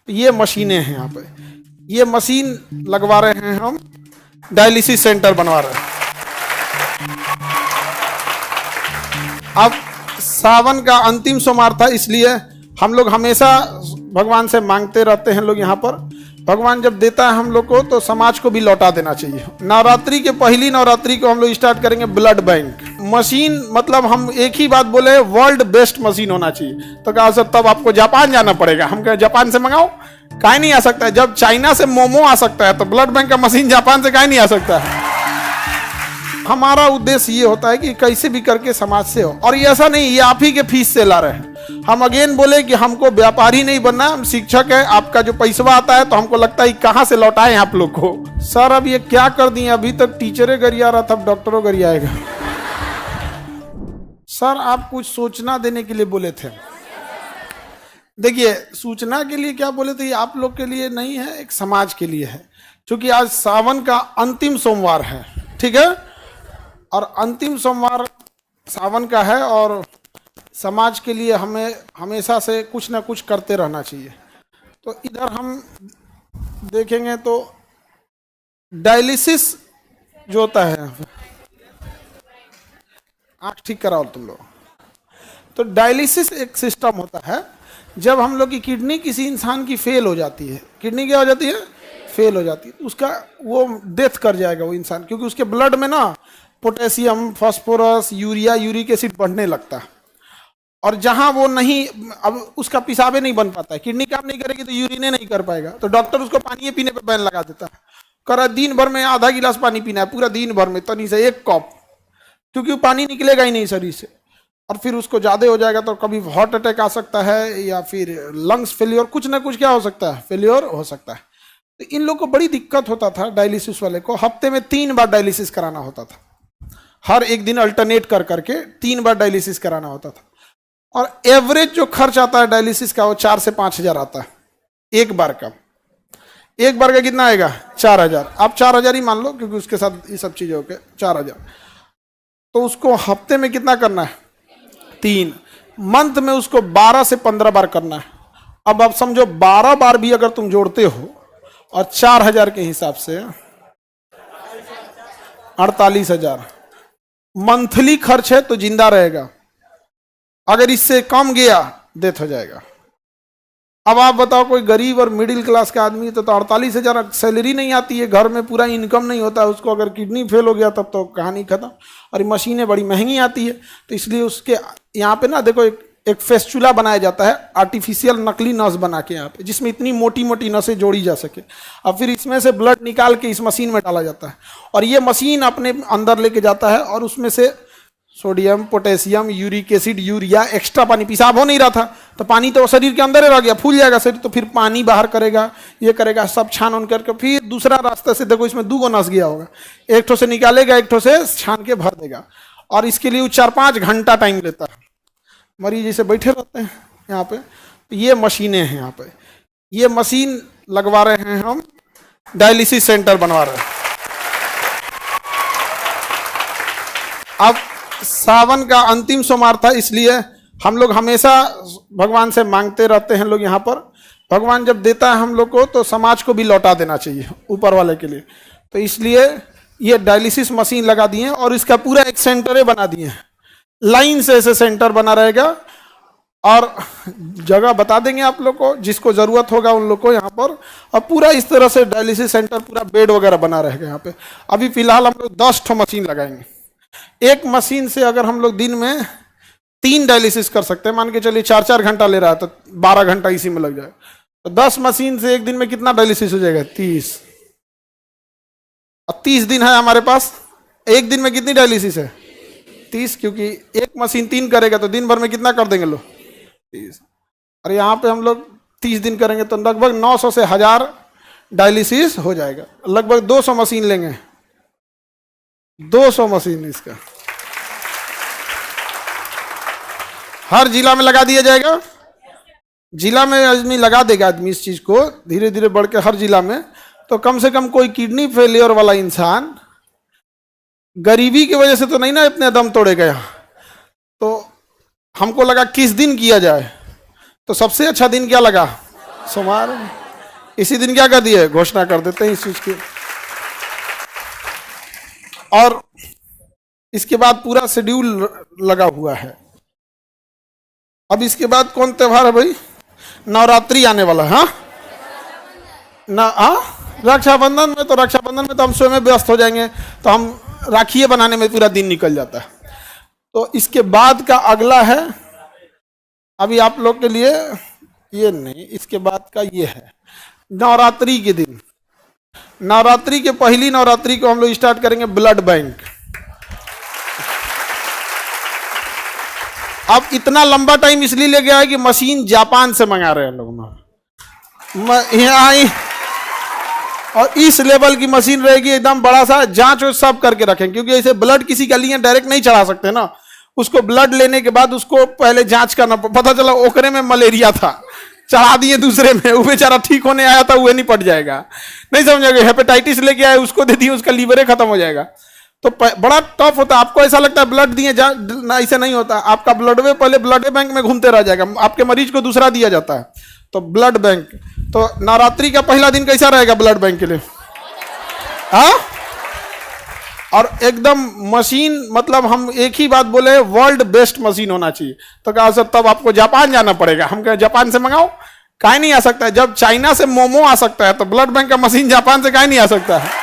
ये मशीनें हैं यहाँ पे, ये मशीन लगवा रहे हैं हम, डायलिसिस सेंटर बनवा रहे हैं। अब सावन का अंतिम सोमवार था, इसलिए हम लोग हमेशा भगवान से मांगते रहते हैं लोग यहाँ पर। भगवान जब देता है हम लोग को तो समाज को भी लौटा देना चाहिए। नवरात्रि के पहली नवरात्रि को हम लोग स्टार्ट करेंगे ब्लड बैंक मशीन, मतलब हम एक ही बात बोले, वर्ल्ड बेस्ट मशीन होना चाहिए। तो कहा सर तब आपको जापान जाना पड़ेगा। हम कहे जापान से मंगाओ, काहे नहीं आ सकता है? जब चाइना से मोमो आ सकता है तो ब्लड बैंक का मशीन जापान से काहे नहीं आ सकता है? हमारा उद्देश्य ये होता है कि कैसे भी करके समाज से हो, और ये ऐसा नहीं ये आप ही के फीस से ला रहे हैं। हम अगेन बोले कि हमको व्यापारी नहीं बनना, हम शिक्षक है। आपका जो पैसा आता है तो हमको लगता है कहाँ से लौटाएं आप लोग को। सर अब ये क्या कर दिए, अभी तक टीचरे गरिया रहा था, अब डॉक्टरों गरियाएगा। सर आप कुछ सूचना देने के लिए बोले थे। देखिए सूचना के लिए क्या बोले थे, ये आप लोग के लिए नहीं है, एक समाज के लिए है। क्योंकि आज सावन का अंतिम सोमवार है, ठीक है, और अंतिम सोमवार सावन का है, और समाज के लिए हमें हमेशा से कुछ ना कुछ करते रहना चाहिए। तो इधर हम देखेंगे तो डायलिसिस जो होता है, आँख ठीक कराओ तुम लोग। तो डायलिसिस एक सिस्टम होता है, जब हम लोग की किडनी किसी इंसान की फेल हो जाती है, किडनी क्या हो जाती है, फेल हो जाती है, उसका वो डेथ कर जाएगा वो इंसान, क्योंकि उसके ब्लड में ना potassium, phosphorus, urea, uric acid बढ़ने लगता है। और जहां वो नहीं, अब उसका पेशाबे नहीं बन पाता है, किडनी काम नहीं करेगी तो यूरिने नहीं कर पाएगा, तो डॉक्टर उसको पानी पीने पे बैन लगा देता है। कर दिन भर में आधा गिलास पानी पीना है, पूरा दिन भर में तनी से एक कप, क्योंकि वो पानी निकलेगा ही नहीं शरीर से। और फिर उसको ज़्यादा हो जाएगा तो कभी हार्ट अटैक आ सकता है, या फिर लंग्स फेलियर, कुछ ना कुछ क्या हो सकता है, फेलियर हो सकता है। तो इन लोग को बड़ी दिक्कत होता था, डायलिसिस वाले को हफ्ते में 3 बार डायलिसिस कराना होता था। हर एक दिन अल्टरनेट कर करके 3 बार डायलिसिस कराना होता था। और एवरेज जो खर्च आता है डायलिसिस का वो 4 से 5 हजार आता है एक बार का। एक बार का कितना आएगा, 4 हजार। आप 4 हजार ही मान लो, क्योंकि उसके साथ ये सब चीजें होके 4 हजार। तो उसको हफ्ते में कितना करना है, 3। मंथ में उसको 12 से 15 बार करना है। अब आप समझो 12 बार भी अगर तुम जोड़ते हो और 4 हजार के हिसाब से 48 हजार मंथली खर्च है, तो जिंदा रहेगा। अगर इससे कम गया डेथ हो जाएगा। अब आप बताओ कोई गरीब और मिडिल क्लास का आदमी तो 48 हजार सैलरी नहीं आती है, घर में पूरा इनकम नहीं होता है उसको, अगर किडनी फेल हो गया तब तो कहानी खत्म। और ये मशीनें बड़ी महंगी आती है, तो इसलिए उसके यहाँ पे ना देखो एक फेस्चुला बनाया जाता है, आर्टिफिशियल नकली नस बना के यहाँ पे, जिसमें इतनी मोटी मोटी नसें जोड़ी जा सके। अब फिर इसमें से ब्लड निकाल के इस मशीन में डाला जाता है, और ये मशीन अपने अंदर लेके जाता है, और उसमें से sodium, potassium, uric acid, urea, extra पानी, पेशाब हो नहीं रहा था तो पानी तो शरीर के अंदर ही रह गया, फूल जाएगा शरीर, तो फिर पानी बाहर करेगा, ये करेगा, सब छान उन करके फिर दूसरा रास्ते से, देखो इसमें 2 नस गया होगा, एक ठो से निकालेगा, एक ठो से छान के भर देगा। और इसके लिए 4-5 घंटा टाइम लेता है। मरीज जैसे बैठे रहते हैं यहाँ पे, तो ये मशीनें हैं यहाँ पे, ये मशीन लगवा रहे हैं हम, डायलिसिस सेंटर बनवा रहे हैं। अब सावन का अंतिम सोमवार था, इसलिए हम लोग हमेशा भगवान से मांगते रहते हैं लोग यहाँ पर। भगवान जब देता है हम लोग को तो समाज को भी लौटा देना चाहिए ऊपर वाले के लिए। तो इसलिए ये डायलिसिस मशीन लगा दिए हैं, और इसका पूरा एक सेंटर बना दिए हैं, लाइन से ऐसे सेंटर बना रहेगा। और जगह बता देंगे आप लोग को, जिसको जरूरत होगा उन लोग को यहाँ पर। और पूरा इस तरह से डायलिसिस सेंटर, पूरा बेड वगैरह बना रहेगा यहाँ पे। अभी फिलहाल हम लोग 10 ठो मशीन लगाएंगे। एक मशीन से अगर हम लोग दिन में 3 डायलिसिस कर सकते हैं, मान के चलिए 4-4 घंटा ले रहा है तो 12 घंटा इसी में लग जाए, तो 10 मशीन से एक दिन में कितना डायलिसिस हो जाएगा, 30। अब 30 दिन है हमारे पास, एक दिन में कितनी डायलिसिस है, 30, क्योंकि एक मशीन 3 करेगा तो दिन भर में कितना कर देंगे लोग, 30। और यहाँ पे हम लोग 30 दिन करेंगे तो लगभग 900 से 1000 डायलिसिस हो जाएगा। लगभग 200 मशीन लेंगे, 200 मशीन इसका हर जिला में लगा दिया जाएगा। जिला में आदमी लगा देगा, आदमी इस चीज को धीरे धीरे बढ़ के हर जिला में, तो कम से कम कोई किडनी फेलियर वाला इंसान गरीबी की वजह से तो नहीं ना इतने दम तोड़ेगा यहाँ। तो हमको लगा किस दिन किया जाए, तो सबसे अच्छा दिन क्या लगा, सोमवार इसी दिन क्या कर दिए, घोषणा कर देते हैं इस चीज की। और इसके बाद पूरा शेड्यूल लगा हुआ है। अब इसके बाद कौन त्योहार है भाई? नवरात्रि आने वाला है। हाँ ना, हाँ रक्षाबंधन में तो, रक्षाबंधन में तो हम स्वयं व्यस्त हो जाएंगे, तो हम राखियाँ बनाने में पूरा दिन निकल जाता है। तो इसके बाद का अगला है, अभी आप लोग के लिए ये नहीं, इसके बाद का ये है नवरात्रि के दिन। नवरात्रि के पहली नवरात्रि को हम लोग स्टार्ट करेंगे ब्लड बैंक। अब इतना लंबा टाइम इसलिए ले गया है कि मशीन जापान से मंगा रहे हैं लोग यहाँ, और इस लेवल की मशीन रहेगी, एकदम बड़ा सा जांच सब करके रखें, क्योंकि ऐसे ब्लड किसी का लिए डायरेक्ट नहीं चढ़ा सकते ना, उसको ब्लड लेने के बाद उसको पहले जांच करना। पता चला ओकरे में मलेरिया था, चढ़ा दिए दूसरे में, वो बेचारा ठीक होने आया था, वो निपट जाएगा, नहीं समझोगे। हेपेटाइटिस लेके आए, उसको दे दिए, उसका लीवरे खत्म हो जाएगा। तो बड़ा टफ होता है। आपको ऐसा लगता है ब्लड दिए ना, ऐसे नहीं होता। आपका ब्लड वे पहले ब्लड बैंक में घूमते रह जाएगा, आपके मरीज को दूसरा दिया जाता है। तो ब्लड बैंक, तो नवरात्रि का पहला दिन कैसा रहेगा ब्लड बैंक के लिए? हाँ, और एकदम मशीन, मतलब हम एक ही बात बोले, वर्ल्ड बेस्ट मशीन होना चाहिए। तो कहा सर तब आपको जापान जाना पड़ेगा। हम कहे जापान से मंगाओ, काहे नहीं आ सकता है? जब चाइना से मोमो आ सकता है तो ब्लड बैंक का मशीन जापान से काहे नहीं आ सकता है?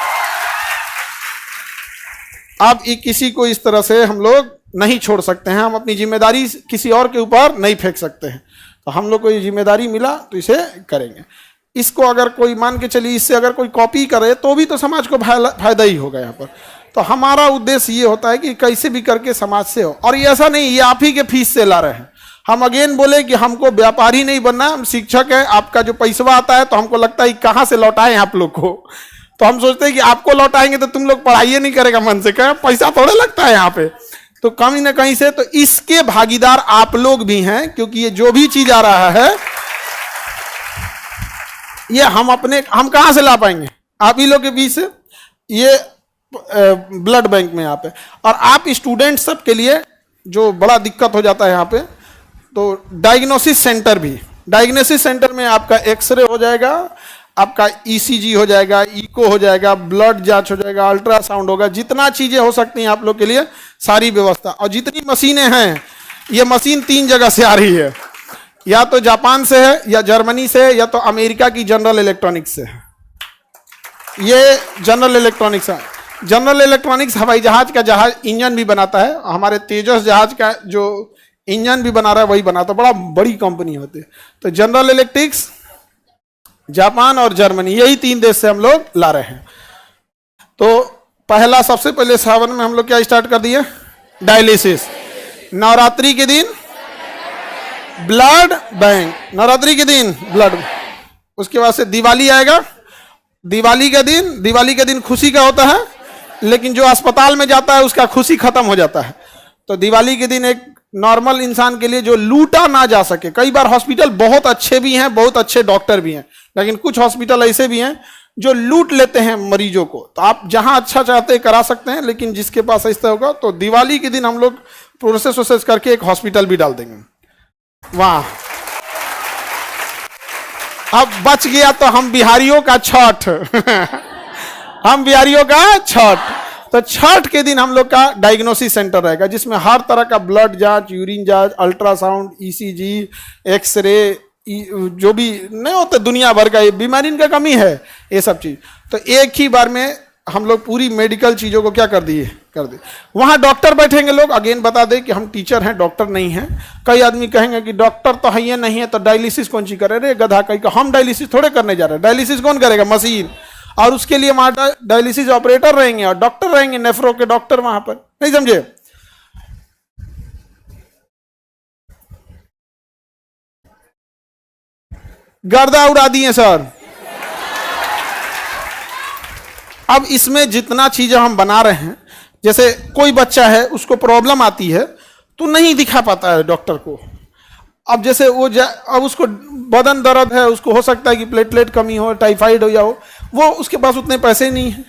आप किसी को इस तरह से हम लोग नहीं छोड़ सकते हैं, हम अपनी जिम्मेदारी किसी और के ऊपर नहीं फेंक सकते हैं। तो हम लोग को ये जिम्मेदारी मिला तो इसे करेंगे। इसको अगर कोई मान के चलिए, इससे अगर कोई कॉपी करे तो भी तो समाज को फायदा ही होगा यहाँ पर। तो हमारा उद्देश्य ये होता है कि कैसे भी करके समाज से हो। और ये ऐसा नहीं ये आप ही के फीस से ला रहे हैं। हम अगेन बोले कि हमको व्यापारी नहीं बनना, हम शिक्षक है। आपका जो पैसा आता है तो हमको लगता है कहाँ से लौटाएं आप लोग को। तो हम सोचते हैं कि आपको लौटाएंगे तो तुम लोग पढ़ाई नहीं करेगा मन से, क्या पैसा थोड़ा लगता है यहाँ पे, तो कहीं ना कहीं से। तो इसके भागीदार आप लोग भी हैं, क्योंकि ये जो भी चीज आ रहा है ये हम कहां से ला पाएंगे? आप ही लोग के बीच से। ये ब्लड बैंक में यहाँ पे, और आप स्टूडेंट सब के लिए जो बड़ा दिक्कत हो जाता है यहाँ पे, तो डायग्नोसिस सेंटर भी, डायग्नोसिस सेंटर में आपका एक्सरे हो जाएगा, आपका ईसीजी हो जाएगा, इको हो जाएगा, ब्लड जांच हो जाएगा, अल्ट्रासाउंड होगा, जितना चीजें हो सकती हैं आप लोग के लिए सारी व्यवस्था। और जितनी मशीनें हैं, ये मशीन 3 जगह से आ रही है, या तो जापान से है, या जर्मनी से है, या तो अमेरिका की जनरल इलेक्ट्रॉनिक्स से है। ये जनरल इलेक्ट्रॉनिक्स है। जनरल इलेक्ट्रॉनिक्स हवाई जहाज का इंजन भी बनाता है। हमारे तेजस जहाज का जो इंजन भी बना रहा है वही बनाता है, बड़ा बड़ी कंपनी होती है। तो जनरल इलेक्ट्रिक्स, जापान और जर्मनी, यही 3 देश से हम लोग ला रहे हैं। तो पहला, सबसे पहले सावन में हम लोग क्या स्टार्ट कर दिए? डायलिसिस। नवरात्रि के दिन ब्लड बैंक, नवरात्रि के दिन ब्लड। उसके बाद से दिवाली आएगा। दिवाली के दिन खुशी का होता है, लेकिन जो अस्पताल में जाता है उसका खुशी खत्म हो जाता है। तो दिवाली के दिन एक नॉर्मल इंसान के लिए जो लूटा ना जा सके, कई बार हॉस्पिटल बहुत अच्छे भी हैं, बहुत अच्छे डॉक्टर भी हैं, लेकिन कुछ हॉस्पिटल ऐसे भी हैं जो लूट लेते हैं मरीजों को। तो आप जहां अच्छा चाहते हैं करा सकते हैं, लेकिन जिसके पास ऐसा होगा, तो दिवाली के दिन हम लोग प्रोसेस करके एक हॉस्पिटल भी डाल देंगे वहां। अब बच गया तो हम बिहारियों का छठ हम बिहारियों का छठ। तो छठ के दिन हम लोग का डायग्नोसिस सेंटर रहेगा, जिसमें हर तरह का ब्लड जांच, यूरिन जांच, अल्ट्रासाउंड, ईसीजी, एक्सरे, जो भी नहीं होते दुनिया भर का बीमारी का कमी है, ये सब चीज। तो एक ही बार में हम लोग पूरी मेडिकल चीजों को क्या कर दिए। वहां डॉक्टर बैठेंगे लोग। अगेन बता दें कि हम टीचर हैं, डॉक्टर नहीं हैं। कई आदमी कहेंगे कि डॉक्टर तो है नहीं है तो डायलिसिस कौन सी करे रे गधा। कहीं हम डायलिसिस थोड़े करने जा रहे हैं। डायलिसिस कौन करेगा? मशीन। और उसके लिए वहां डायलिसिस ऑपरेटर रहेंगे और डॉक्टर रहेंगे, नेफ्रो के डॉक्टर वहां पर। नहीं समझे? गर्दा उड़ा दिए सर। अब इसमें जितना चीजें हम बना रहे हैं, जैसे कोई बच्चा है उसको प्रॉब्लम आती है तो नहीं दिखा पाता है डॉक्टर को। अब जैसे अब उसको बदन दर्द है, उसको हो सकता है कि प्लेटलेट कमी हो, टाइफाइड हो या हो, वो उसके पास उतने पैसे नहीं है।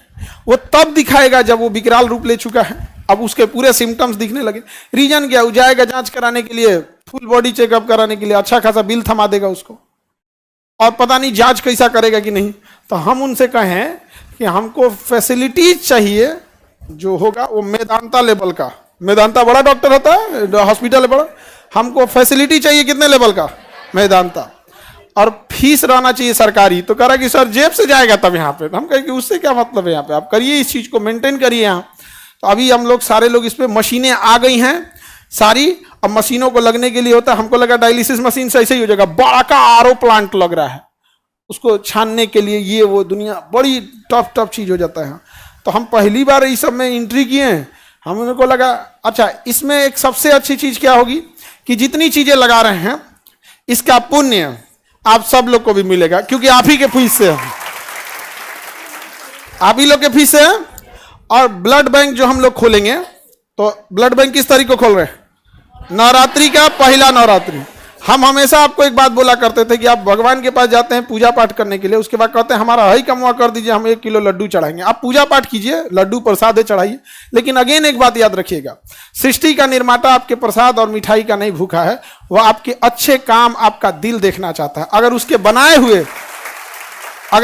वो तब दिखाएगा जब वो विकराल रूप ले चुका है, अब उसके पूरे सिम्टम्स दिखने लगे। रीजन क्या? वो जाएगा जांच कराने के लिए, फुल बॉडी चेकअप कराने के लिए, अच्छा खासा बिल थमा देगा उसको। और पता नहीं जांच कैसा करेगा कि नहीं। तो हम उनसे कहें कि हमको फैसिलिटीज चाहिए जो होगा वो मेदांता लेवल का। मेदांता बड़ा डॉक्टर होता है, हॉस्पिटल है बड़ा, हमको फैसिलिटी चाहिए कितने लेवल का, मेदांता। और फीस रहना चाहिए सरकारी। तो कह रहा कि सर जेब से जाएगा तब यहाँ पे। तो हम कहें कि उससे क्या मतलब है, यहाँ पे आप करिए, इस चीज को मेंटेन करिए यहाँ। तो अभी हम लोग सारे लोग इस पे मशीनें आ गई हैं सारी। अब मशीनों को लगने के लिए होता है, हमको लगा डायलिसिस मशीन से ऐसे ही हो जाएगा, बड़ा का आरओ प्लांट लग रहा है उसको छानने के लिए, ये वो दुनिया बड़ी टफ चीज हो जाता है। तो हम पहली बार इस सब में एंट्री किए हैं। हम को लगा अच्छा इसमें एक सबसे अच्छी चीज क्या होगी कि जितनी चीजें लगा रहे हैं इसका पुण्य आप सब लोग को भी मिलेगा, क्योंकि आप ही के फीस से, आप ही लोग के फीस से। और ब्लड बैंक जो हम लोग खोलेंगे, तो ब्लड बैंक किस तारीख को खोल रहे हैं, नवरात्रि का पहला नवरात्रि। हम हमेशा आपको एक बात बोला करते थे कि आप भगवान के पास जाते हैं पूजा पाठ करने के लिए, उसके बाद कहते हैं हमारा हई कमवा कर दीजिए, हम 1 किलो लड्डू चढ़ाएंगे। आप पूजा पाठ कीजिए, लड्डू प्रसाद चढ़ाइए, लेकिन अगेन एक बात याद रखिएगा, सृष्टि का निर्माता आपके प्रसाद और मिठाई का नहीं भूखा है, वह आपके अच्छे काम, आपका दिल देखना चाहता है। अगर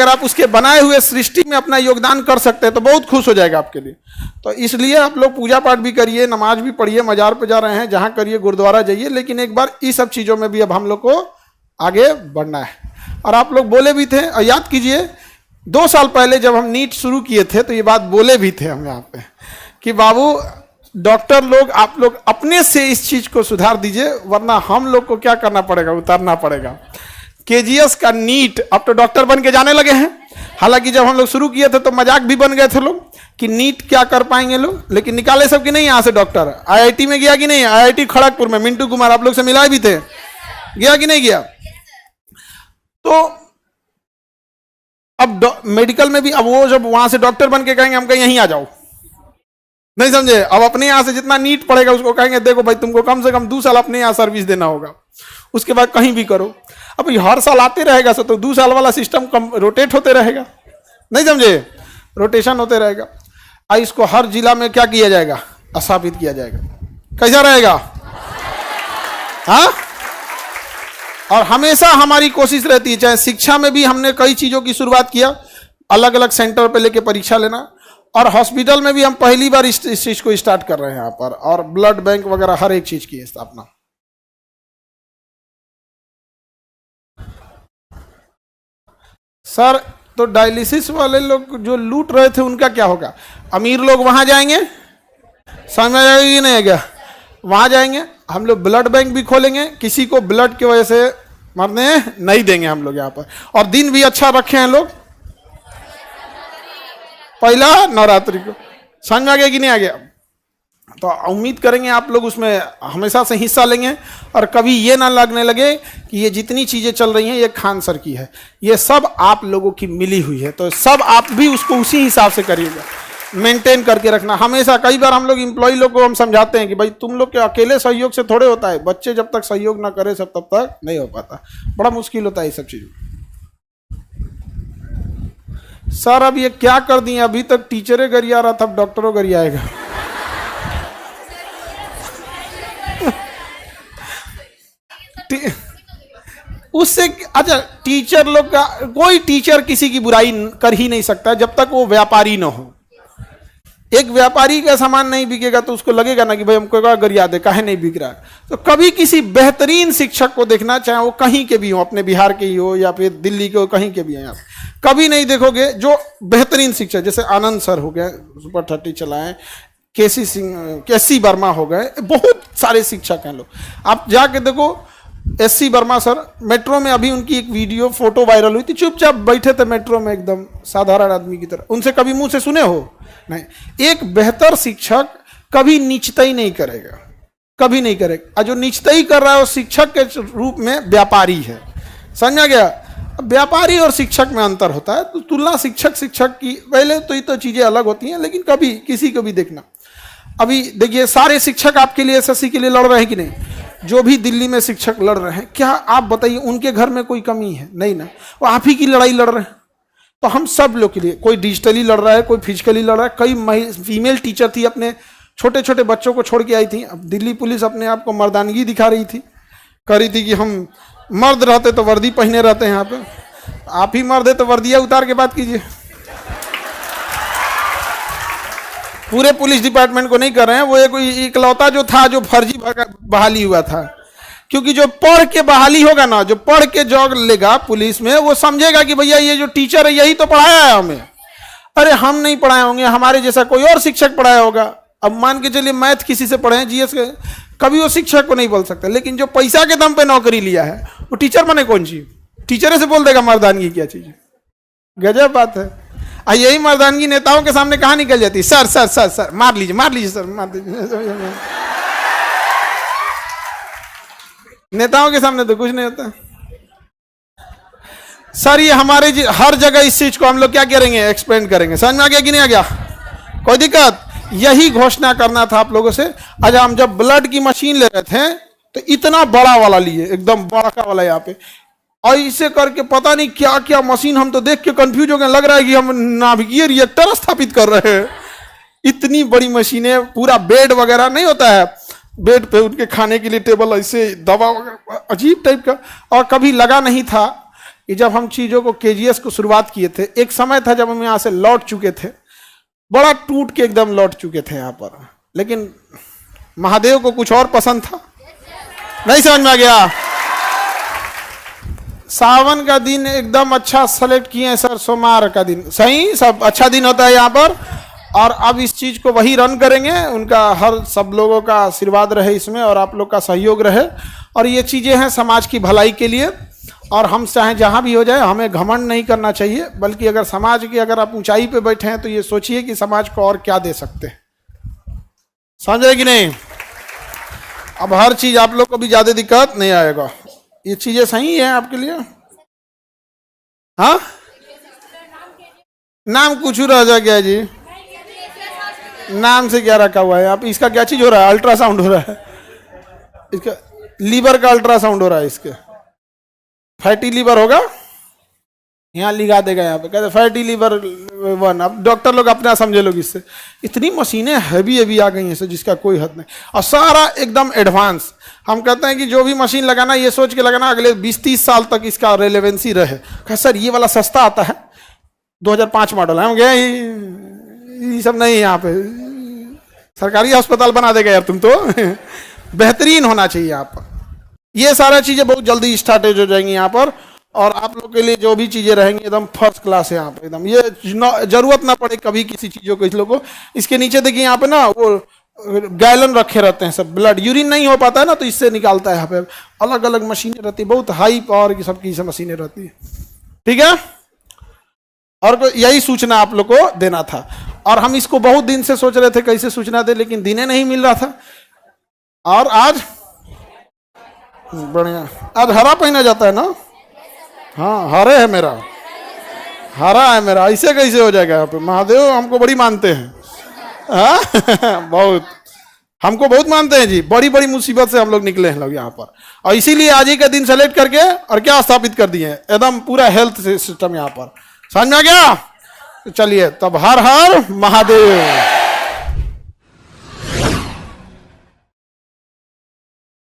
आप उसके बनाए हुए सृष्टि में अपना योगदान कर सकते हैं तो बहुत खुश हो जाएगा आपके लिए। तो इसलिए आप लोग पूजा पाठ भी करिए, नमाज भी पढ़िए, मजार पे जा रहे हैं जहां करिए, गुरुद्वारा जाइए, लेकिन एक बार इस सब चीजों में भी अब हम लोग को आगे बढ़ना है। और आप लोग बोले भी थे, और याद कीजिए 2 साल पहले जब हम नीट शुरू किए थे तो ये बात बोले भी थे हम यहाँ पे कि बाबू डॉक्टर लोग, आप लोग अपने से इस चीज को सुधार दीजिए, वरना हम लोग को क्या करना पड़ेगा, उतारना पड़ेगा। केजीएस का नीट, अब तो डॉक्टर बन के जाने लगे हैं। हालांकि जब हम लोग शुरू किए थे तो मजाक भी बन गए थे लोग कि नीट क्या कर पाएंगे लोग, लेकिन निकाले सब कि नहीं यहाँ से डॉक्टर। आईआईटी में गया कि नहीं, आईआईटी खड़गपुर में मिंटू कुमार आप लोग से मिलाए भी थे, गया कि नहीं गया। तो अब मेडिकल में भी अब वो जब वहां से डॉक्टर बन के कहेंगे हम कहीं यहीं आ जाओ, नहीं समझे। अब अपने यहां से जितना नीट पड़ेगा उसको कहेंगे देखो भाई तुमको कम से कम 2 साल अपने यहां सर्विस देना होगा, उसके बाद कहीं भी करो। अब हर साल आते रहेगा तो 2 साल वाला सिस्टम कम रोटेट होते रहेगा, नहीं समझे, रोटेशन होते रहेगा। इसको हर जिला में क्या किया जाएगा, स्थापित किया जाएगा। कैसा रहेगा, हाँ। और हमेशा हमारी कोशिश रहती है, चाहे शिक्षा में भी हमने कई चीजों की शुरुआत किया, अलग अलग सेंटर पे लेके परीक्षा लेना, और हॉस्पिटल में भी हम पहली बार इस चीज को स्टार्ट कर रहे हैं यहाँ पर, और ब्लड बैंक वगैरह हर एक चीज की स्थापना। सर तो डायलिसिस वाले लोग जो लूट रहे थे उनका क्या होगा, अमीर लोग वहां जाएंगे, समझ में आएगा कि नहीं आएगा, वहां जाएंगे। हम लोग ब्लड बैंक भी खोलेंगे, किसी को ब्लड की वजह से मरने नहीं देंगे हम लोग यहाँ पर। और दिन भी अच्छा रखे हैं लोग, पहला नवरात्रि को, समझ में आ गया कि नहीं आ गया। तो उम्मीद करेंगे आप लोग उसमें हमेशा से हिस्सा लेंगे, और कभी ये ना लगने लगे कि ये जितनी चीजें चल रही हैं ये खान सर की है, ये सब आप लोगों की मिली हुई है। तो सब आप भी उसको उसी हिसाब से करिएगा, मेंटेन करके रखना हमेशा। कई बार हम लोग एम्प्लॉय लोग को हम समझाते हैं कि भाई तुम लोग के अकेले सहयोग से थोड़े होता है, बच्चे जब तक सहयोग ना करे सब तब तक नहीं हो पाता, बड़ा मुश्किल होता है ये सब चीज। सर अब ये क्या कर दिए, अभी तक टीचरे गरिया रहा था, अब डॉक्टरों गरियाएगा। उससे अच्छा टीचर लोग का, कोई टीचर किसी की बुराई कर ही नहीं सकता जब तक वो व्यापारी ना हो। एक व्यापारी का सामान नहीं बिकेगा तो उसको लगेगा ना कि भाई हमको गरिया दे, काहे नहीं बिक रहा है। तो कभी किसी बेहतरीन शिक्षक को देखना, चाहे वो कहीं के भी हो, अपने बिहार के ही हो या फिर दिल्ली के हो, कहीं के भी हैं, कभी नहीं देखोगे जो बेहतरीन शिक्षक, जैसे आनंद सर हो गए, सुपर 30 चलाएं, केसी वर्मा हो गए, बहुत सारे शिक्षक हैं लोग। आप जाके देखो, एससी वर्मा सर, मेट्रो में अभी उनकी एक वीडियो फोटो वायरल हुई थी, चुपचाप बैठे थे मेट्रो में एकदम साधारण आदमी की तरह। उनसे कभी मुंह से सुने हो? नहीं। एक बेहतर शिक्षक कभी नीचताई नहीं करेगा, कभी नहीं करेगा। और जो नीचताई कर रहा है वो शिक्षक के रूप में व्यापारी है, समझा गया। व्यापारी और शिक्षक में अंतर होता है, तो तुलना शिक्षक की पहले तो ये तो चीजें अलग होती हैं, लेकिन कभी किसी को भी देखना। अभी देखिए सारे शिक्षक आपके लिए एसएससी के लिए लड़ रहे हैं कि नहीं? जो भी दिल्ली में शिक्षक लड़ रहे हैं, क्या आप बताइए उनके घर में कोई कमी है? नहीं ना, वो आप ही की लड़ाई लड़ रहे हैं। तो हम सब लोग के लिए, कोई डिजिटली लड़ रहा है, कोई फिजिकली लड़ रहा है। कई फीमेल टीचर थी, अपने छोटे छोटे बच्चों को छोड़ के आई थी। अब दिल्ली पुलिस अपने आप को मर्दानगी दिखा रही थी, कह रही थी कि हम मर्द रहते तो वर्दी पहने रहते हैं यहाँ पे, आप ही मर्द है तो वर्दिया उतार के बात कीजिए। पूरे पुलिस डिपार्टमेंट को नहीं कर रहे हैं, वो एक इकलौता जो था जो फर्जी बहाली हुआ था, क्योंकि जो पढ़ के बहाली होगा ना, जो पढ़ के जॉब लेगा पुलिस में, वो समझेगा कि भैया ये जो टीचर है यही तो पढ़ाया है हमें। अरे हम नहीं पढ़ाए होंगे, हमारे जैसा कोई और शिक्षक पढ़ाया होगा। अब मान के चलिए मैथ किसी से पढ़े हैं, जीएस के, कभी वो शिक्षक को नहीं बोल सकते, लेकिन जो पैसा के दम पे नौकरी लिया है वो टीचर बने कौन चीज, टीचर से बोल देगा मर्दानगी क्या चीज। गजब बात है। यही मर्दानगी नेताओं के सामने कहाँ निकल जाती है, सर सर सर सर मार लीजिए सर, मार दीजिए। नेताओं के सामने तो कुछ नहीं होता। सर ये हमारे हर जगह इस चीज को हम लोग क्या करेंगे, एक्सपेंड करेंगे। समझ में आ गया कि नहीं आ गया, कोई दिक्कत? यही घोषणा करना था आप लोगों से। आज हम जब ब्लड की मशीन ले रहे थे तो इतना बड़ा वाला लिए, एकदम बड़ा का वाला यहाँ पे, और इसे करके पता नहीं क्या क्या मशीन, हम तो देख के कंफ्यूज हो गए, लग रहा है कि हम नाभिकीय रिएक्टर स्थापित कर रहे हैं। इतनी बड़ी मशीनें, पूरा बेड वगैरह नहीं होता है, बेड पे उनके खाने के लिए टेबल, ऐसे दवा वगैरह अजीब टाइप का। और कभी लगा नहीं था कि जब हम चीजों को केजीएस को शुरुआत किए थे, एक समय था जब हम यहाँ से लौट चुके थे, बड़ा टूट के एकदम लौट चुके थे यहाँ पर, लेकिन महादेव को कुछ और पसंद था। नहीं समझ में आ गया? सावन का दिन एकदम अच्छा सेलेक्ट किए सर, सोमवार का दिन सही, सब अच्छा दिन होता है यहाँ पर। और अब इस चीज को वही रन करेंगे, उनका हर सब लोगों का आशीर्वाद रहे इसमें, और आप लोग का सहयोग रहे। और ये चीजें हैं समाज की भलाई के लिए, और हम चाहे जहां भी हो जाए, हमें घमंड नहीं करना चाहिए, बल्कि अगर समाज की, अगर आप ऊंचाई पे बैठे हैं तो ये सोचिए कि समाज को और क्या दे सकते हैं। समझ रहे कि नहीं? अब हर चीज आप लोग को भी ज्यादा दिक्कत नहीं आएगा, ये चीजें सही है आपके लिए। हाँ, नाम कुछ रह जा गया जी, नाम से क्या रखा हुआ है? आप इसका क्या चीज हो रहा है? अल्ट्रासाउंड हो रहा है इसका, लीवर का अल्ट्रासाउंड हो रहा है इसके। फैटी लीवर होगा, यहाँ लिखा देगा, यहाँ पे कहते फैटी लीवर 1। अब डॉक्टर लोग अपना समझे लोग इससे। इतनी मशीनें हैवी आ गई हैं सर, जिसका कोई हद नहीं, और सारा एकदम एडवांस। हम कहते हैं कि जो भी मशीन लगाना, ये सोच के लगाना अगले 20-30 साल तक इसका रेलेवेंसी रहे। कहा सर ये वाला सस्ता आता है, 2005 मॉडल है, हम गए ये सब नहीं, यहाँ पे सरकारी अस्पताल बना देगा यार तुम तो। बेहतरीन होना चाहिए यहाँ पर। ये सारा चीजें बहुत जल्दी स्टार्टेज हो जाएंगी यहाँ पर, और आप लोग के लिए जो भी चीजें रहेंगी एकदम फर्स्ट क्लास है यहाँ पे, एकदम ये जरूरत ना पड़े कभी किसी चीजों को। इस लोग को इसके नीचे देखिए यहाँ पे ना वो गैलन रखे रहते हैं सब, ब्लड यूरिन नहीं हो पाता है ना, तो इससे निकालता है। यहाँ पे अलग अलग मशीनें रहती है, बहुत हाई पावर की सबकी मशीनें रहती है। ठीक है, और यही सूचना आप लोग को देना था। और हम इसको बहुत दिन से सोच रहे थे कैसे सूचना दे, लेकिन दिने नहीं मिल रहा था। और आज बढ़िया, आज हरा पहना जाता है ना? हाँ, हरे है मेरा, हरा है मेरा, ऐसे कैसे हो जाएगा? यहाँ पे महादेव हमको बड़ी मानते हैं। हाँ बहुत, हमको बहुत मानते हैं जी। बड़ी बड़ी मुसीबत से हम लोग निकले हैं लोग यहाँ पर, और इसीलिए आज ही का दिन सेलेक्ट करके और क्या स्थापित कर दिए हैं, एकदम पूरा हेल्थ सिस्टम यहाँ पर। समझ में आ गया? तो चलिए तब, हर हर महादेव।